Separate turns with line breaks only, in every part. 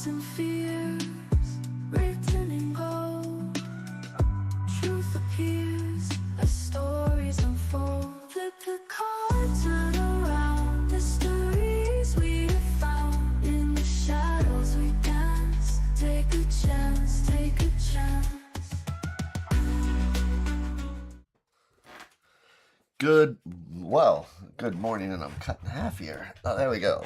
doubts and fears written in gold. Truth appears as stories unfold. Flip the cards, turn around. Mysteries we have found. In the shadows we dance. Take a chance, take a chance.
Good morning, and I'm cutting half here. Oh, there we go.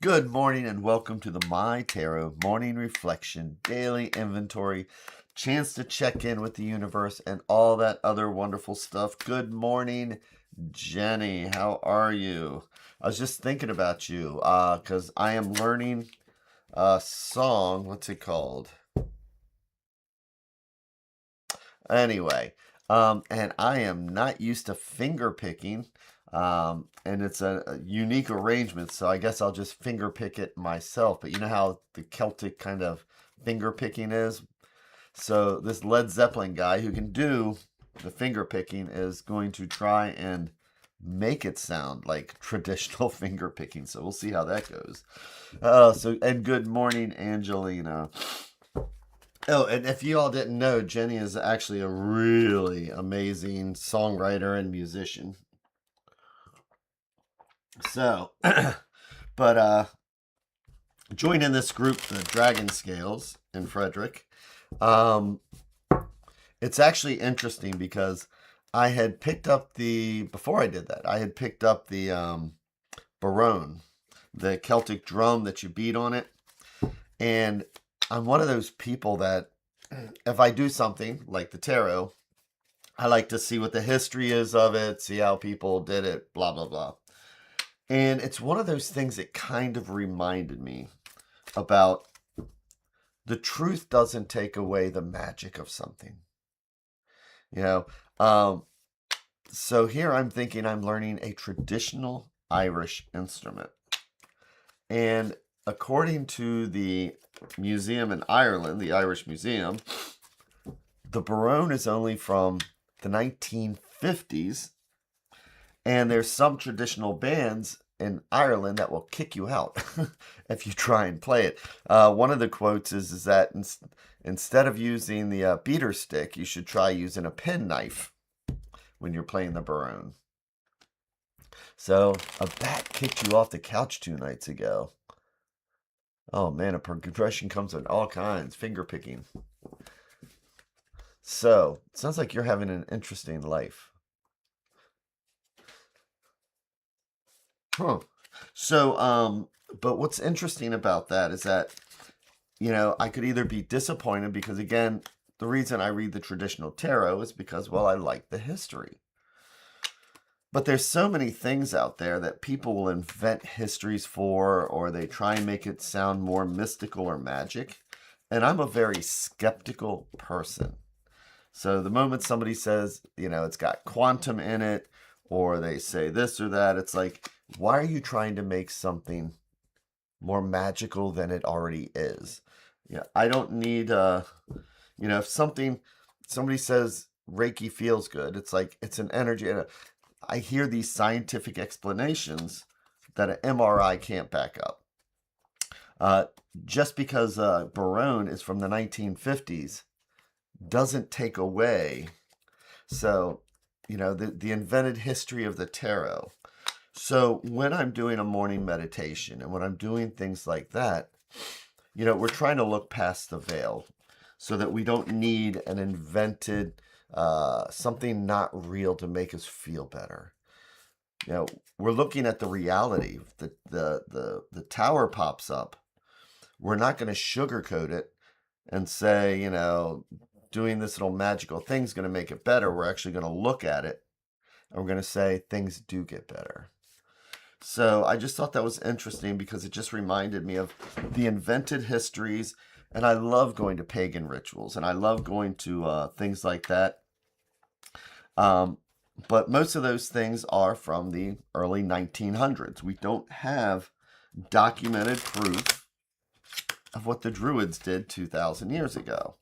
Good morning, and welcome to the My Tarot Morning Reflection Daily Inventory. Chance to check in with the universe and all that other wonderful stuff. Good morning, Jenny. How are you? I was just thinking about you because I am learning a song. What's it called? Anyway, and I am not used to finger picking, and it's a unique arrangement, so I guess I'll just finger pick it myself. But you know how the Celtic kind of finger picking is? So this Led Zeppelin guy who can do the finger picking is going to try and make it sound like traditional finger picking. So we'll see how that goes. And good morning, Angelina. Oh, and if you all didn't know, Jenny is actually a really amazing songwriter and musician. So, but join in this group, the Dragon Scales in Frederick. It's actually interesting because I had picked up before I did that, I had picked up the barone, the Celtic drum that you beat on it. And I'm one of those people that if I do something like the tarot, I like to see what the history is of it, see how people did it, blah, blah, blah. And it's one of those things that kind of reminded me about the truth doesn't take away the magic of something. You know, so here I'm thinking I'm learning a traditional Irish instrument. And according to the museum in Ireland, the Irish Museum, the barone is only from the 1950s, and there's some traditional bands in Ireland that will kick you out if you try and play it. One of the quotes is that instead of using the beater stick, you should try using a penknife when you're playing the barone. So a bat kicked you off the couch 2 nights ago. Oh man, a progression comes in all kinds, finger picking. So, it sounds like you're having an interesting life. Huh. So, but what's interesting about that is that, I could either be disappointed because, again, the reason I read the traditional tarot is because, well, I like the history. But there's so many things out there that people will invent histories for, or they try and make it sound more mystical or magic. And I'm a very skeptical person. So the moment somebody says, it's got quantum in it, or they say this or that, it's like, why are you trying to make something more magical than it already is? I don't need, if somebody says Reiki feels good, it's like, it's an energy. I hear these scientific explanations that an MRI can't back up. Just because barone is from the 1950s doesn't take away. So, the invented history of the tarot. So when I'm doing a morning meditation and when I'm doing things like that, we're trying to look past the veil so that we don't need an invented something not real to make us feel better. We're looking at the reality. The tower pops up. We're not going to sugarcoat it and say, doing this little magical thing is going to make it better. We're actually going to look at it and we're going to say things do get better. So I just thought that was interesting because it just reminded me of the invented histories. And I love going to pagan rituals and I love going to things like that. But most of those things are from the early 1900s. We don't have documented proof of what the Druids did 2,000 years ago.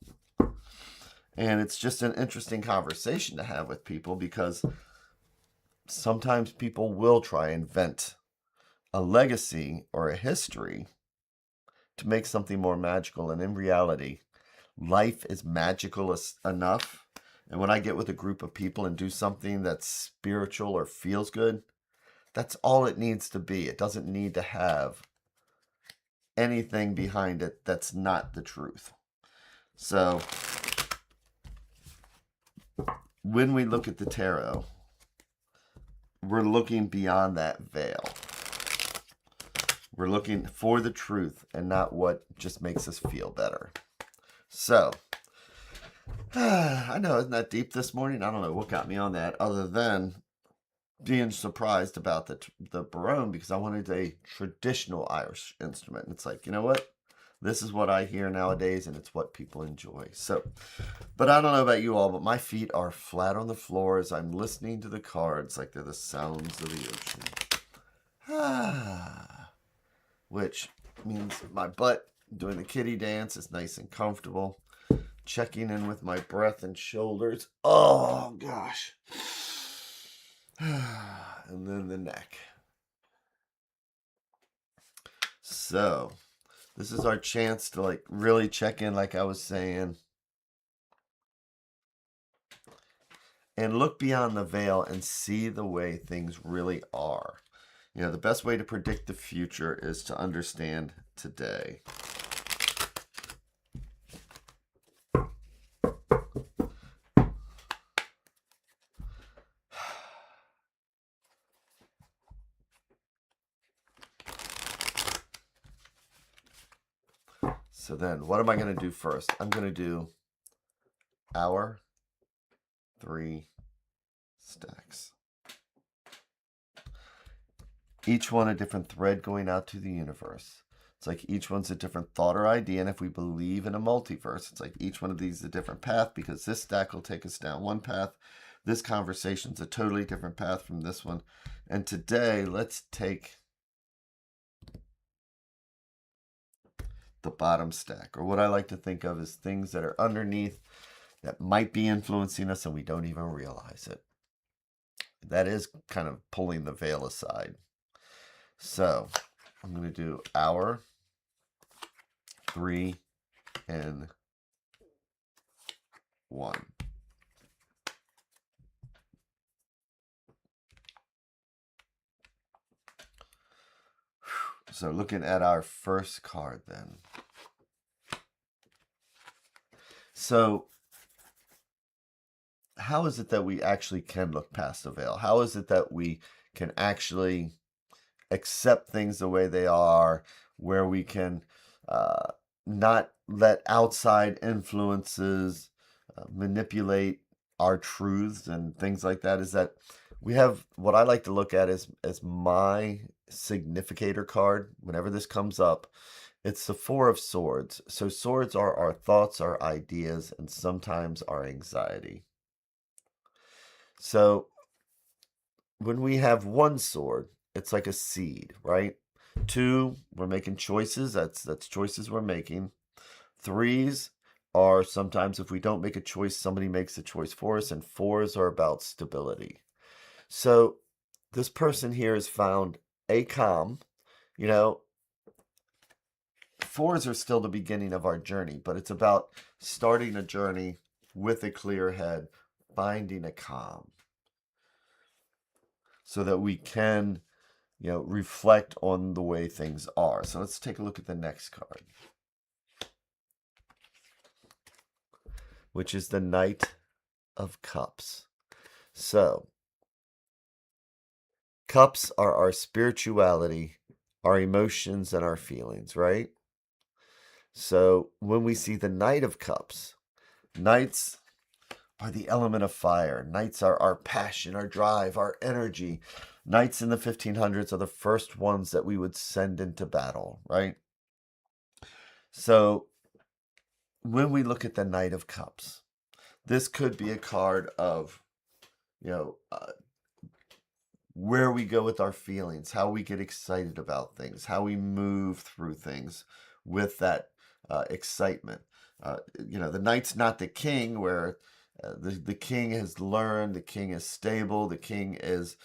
And it's just an interesting conversation to have with people because sometimes people will try and invent a legacy or a history to make something more magical. And in reality, life is magical enough. And when I get with a group of people and do something that's spiritual or feels good, that's all it needs to be. It doesn't need to have anything behind it that's not the truth. So when we look at the tarot, we're looking beyond that veil. We're looking for the truth and not what just makes us feel better. So, I know, isn't that deep this morning? I don't know what got me on that other than being surprised about the barone, because I wanted a traditional Irish instrument. And it's like, you know what? This is what I hear nowadays, and it's what people enjoy. So, but I don't know about you all, but my feet are flat on the floor as I'm listening to the cards like they're the sounds of the ocean. Which means my butt doing the kitty dance is nice and comfortable. Checking in with my breath and shoulders. Oh, gosh. And then the neck. So, this is our chance to like really check in, like I was saying, and look beyond the veil and see the way things really are. You know, the best way to predict the future is to understand today. So then, what am I going to do first? I'm going to do our 3 stacks. Each one a different thread going out to the universe. It's like each one's a different thought or idea. And if we believe in a multiverse, it's like each one of these is a different path, because this stack will take us down one path. This conversation's a totally different path from this one. And today, let's take the bottom stack, or what I like to think of as things that are underneath that might be influencing us and we don't even realize it. That is kind of pulling the veil aside. So I'm going to do our 3 and 1. So looking at our first card then. So how is it that we actually can look past the veil? How is it that we can actually accept things the way they are, where we can not let outside influences manipulate our truths and things like that? Is that we have what I like to look at as my significator card whenever this comes up. It's the 4 of Swords. So swords are our thoughts, our ideas, and sometimes our anxiety. So when we have 1 sword, it's like a seed, right? 2, we're making choices. That's choices we're making. 3s are sometimes if we don't make a choice, somebody makes a choice for us. And 4s are about stability. So this person here has found a calm. You know, 4s are still the beginning of our journey, but it's about starting a journey with a clear head, finding a calm, so that we can, you know, reflect on the way things are. So let's take a look at the next card, which is the Knight of Cups. So cups are our spirituality, our emotions, and our feelings, right? So when we see the Knight of Cups, knights are the element of fire. Knights are our passion, our drive, our energy. Knights in the 1500s are the first ones that we would send into battle, right? So when we look at the Knight of Cups, this could be a card of, you know, where we go with our feelings, how we get excited about things, how we move through things with that excitement. You know, the knight's not the king, where the king has learned, the king is stable, the king is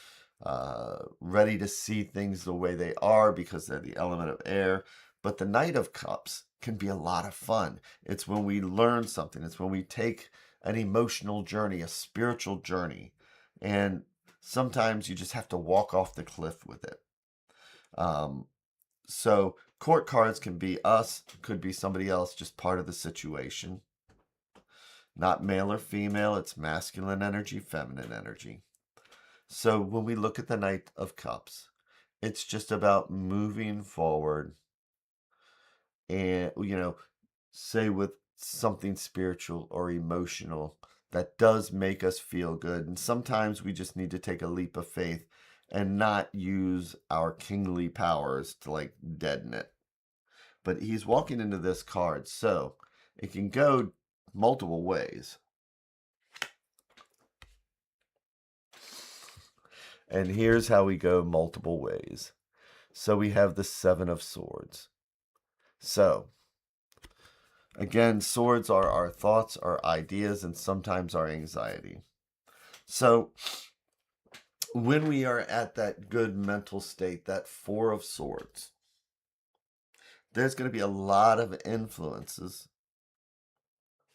ready to see things the way they are because they're the element of air. But the Knight of Cups can be a lot of fun. It's when we learn something. It's when we take an emotional journey, a spiritual journey. And sometimes you just have to walk off the cliff with it. So court cards can be us, could be somebody else, just part of the situation. Not male or female, it's masculine energy, feminine energy. So when we look at the Knight of Cups, it's just about moving forward and, say with something spiritual or emotional that does make us feel good. And sometimes we just need to take a leap of faith and not use our kingly powers to like deaden it. But he's walking into this card, so it can go multiple ways. And here's how we go multiple ways. So we have the Seven of Swords. So, again, swords are our thoughts, our ideas, and sometimes our anxiety. So, when we are at that good mental state, that Four of Swords, there's going to be a lot of influences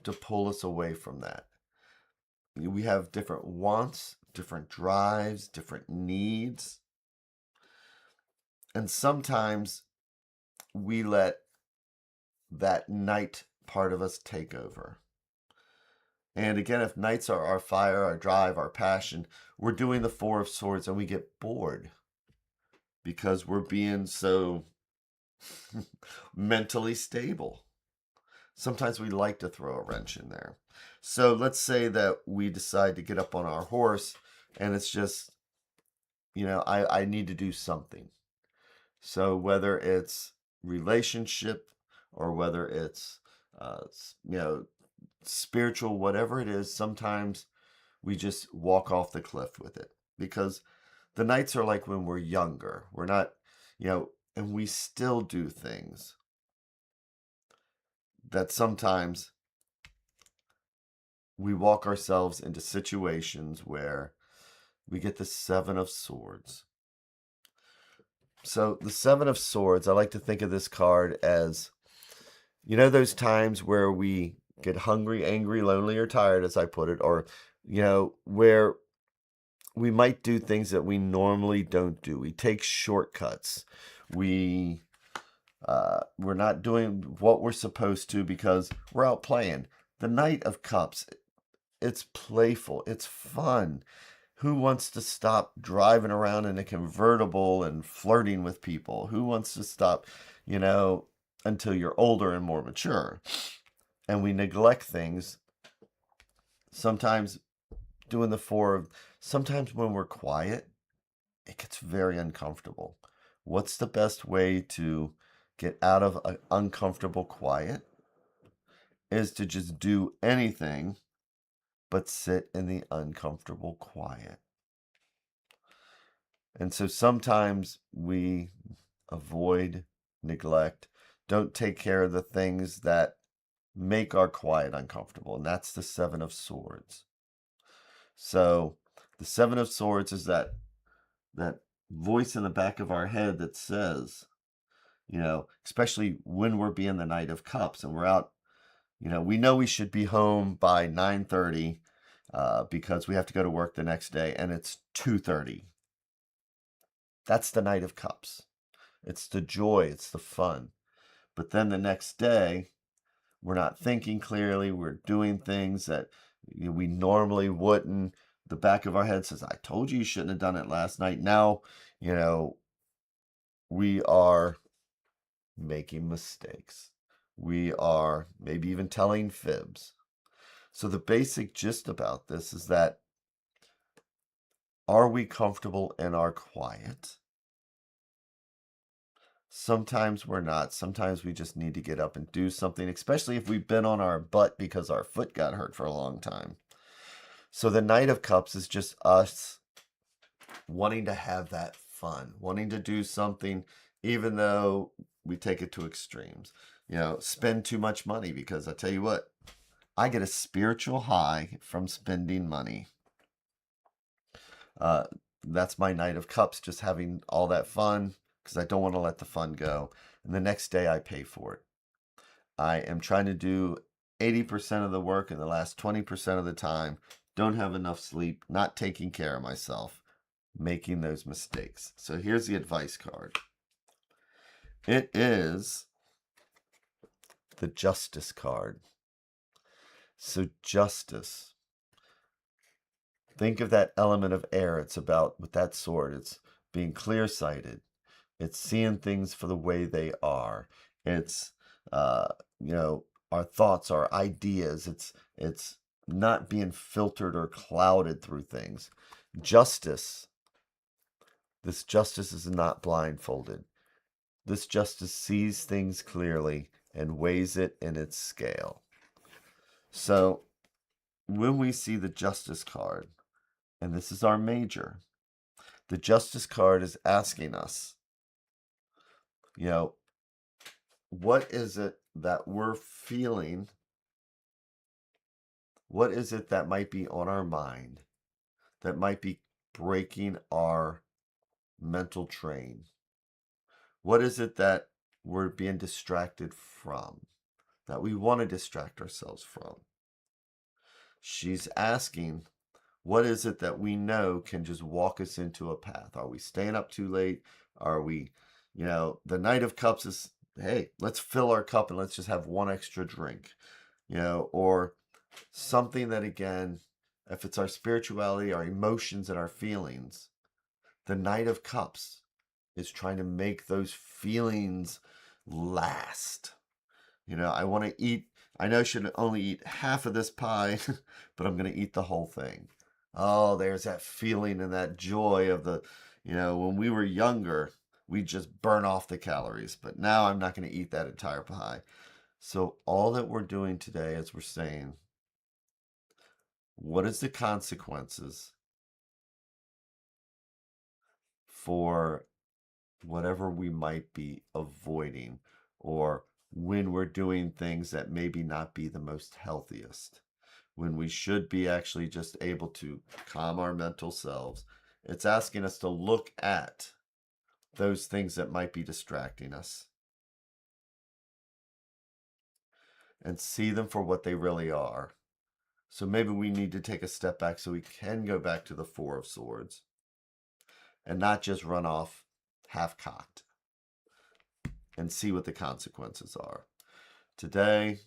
to pull us away from that. We have different wants, different drives, different needs. And sometimes we let that knight part of us take over. And again, if knights are our fire, our drive, our passion, we're doing the Four of Swords and we get bored because we're being so mentally stable. Sometimes we like to throw a wrench in there. So let's say that we decide to get up on our horse and it's just, I need to do something. So whether it's relationship or whether it's, spiritual, whatever it is, sometimes we just walk off the cliff with it because the nights are like when we're younger. We're not, and we still do things that sometimes we walk ourselves into situations where we get the Seven of Swords. So the Seven of Swords, I like to think of this card as, those times where we get hungry, angry, lonely, or tired, as I put it, or, where we might do things that we normally don't do. We take shortcuts. We're not doing what we're supposed to because we're out playing. The Knight of Cups, it's playful. It's fun. Who wants to stop driving around in a convertible and flirting with people? Who wants to stop, until you're older and more mature? And we neglect things. Sometimes doing the sometimes when we're quiet, it gets very uncomfortable. What's the best way to get out of an uncomfortable quiet? Is to just do anything but sit in the uncomfortable quiet. And so sometimes we avoid, neglect, don't take care of the things that make our quiet uncomfortable. And that's the Seven of Swords. So the Seven of Swords is that voice in the back of our head that says, especially when we're being the Knight of Cups and we're out, we know we should be home by 9:30 because we have to go to work the next day and it's 2:30. That's the Knight of Cups. It's the joy, it's the fun. But then the next day, we're not thinking clearly. We're doing things that we normally wouldn't. The back of our head says, I told you shouldn't have done it last night. Now, we are making mistakes. We are maybe even telling fibs. So the basic gist about this is that, are we comfortable in our quiet? Sometimes we're not. Sometimes we just need to get up and do something, especially if we've been on our butt because our foot got hurt for a long time. So the Knight of Cups is just us wanting to have that fun, wanting to do something, even though we take it to extremes. Spend too much money because I tell you what, I get a spiritual high from spending money. That's my Knight of Cups, just having all that fun, because I don't want to let the fun go. And the next day I pay for it. I am trying to do 80% of the work in the last 20% of the time. Don't have enough sleep, not taking care of myself, making those mistakes. So here's the advice card. It is the Justice card. So justice. Think of that element of air. It's about, with that sword, it's being clear-sighted. It's seeing things for the way they are. It's, our thoughts, our ideas. It's not being filtered or clouded through things. Justice. This justice is not blindfolded. This justice sees things clearly and weighs it in its scale. So when we see the Justice card, and this is our major, the Justice card is asking us, what is it that we're feeling? What is it that might be on our mind that might be breaking our mental train? What is it that we're being distracted from, that we want to distract ourselves from? She's asking, what is it that we know can just walk us into a path? Are we staying up too late? Are we, the Knight of Cups is, hey, let's fill our cup and let's just have one extra drink, or something that, again, if it's our spirituality, our emotions, and our feelings, the Knight of Cups is trying to make those feelings last. I want to eat, I know I should only eat half of this pie, but I'm going to eat the whole thing. Oh, there's that feeling and that joy of the, when we were younger, we just burn off the calories, but now I'm not going to eat that entire pie. So all that we're doing today is we're saying, what is the consequences for whatever we might be avoiding, or when we're doing things that maybe not be the most healthiest, when we should be actually just able to calm our mental selves? It's asking us to look at those things that might be distracting us and see them for what they really are. So maybe we need to take a step back so we can go back to the Four of Swords and not just run off half-cocked and see what the consequences are. Today,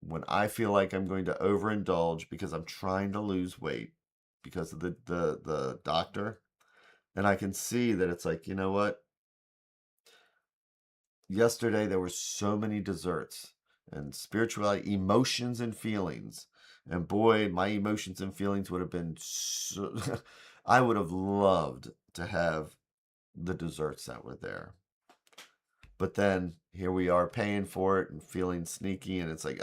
when I feel like I'm going to overindulge because I'm trying to lose weight because of the doctor, and I can see that it's like, you know what? Yesterday there were so many desserts and spirituality, emotions and feelings. And boy, my emotions and feelings would have been so I would have loved to have the desserts that were there. But then here we are paying for it and feeling sneaky, and it's like,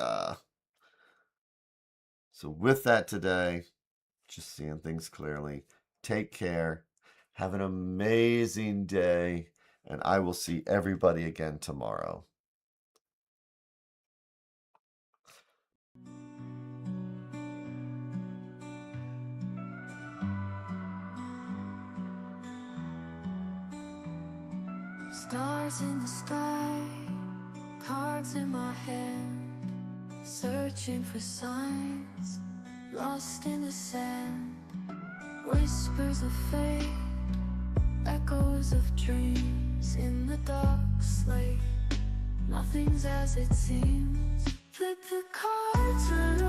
So with that today, just seeing things clearly. Take care. Have an amazing day, and I will see everybody again tomorrow.
Stars in the sky, cards in my hand, searching for signs, lost in the sand. Whispers of fate, echoes of dreams in the dark slate. Nothing's as it seems. Flip the cards around.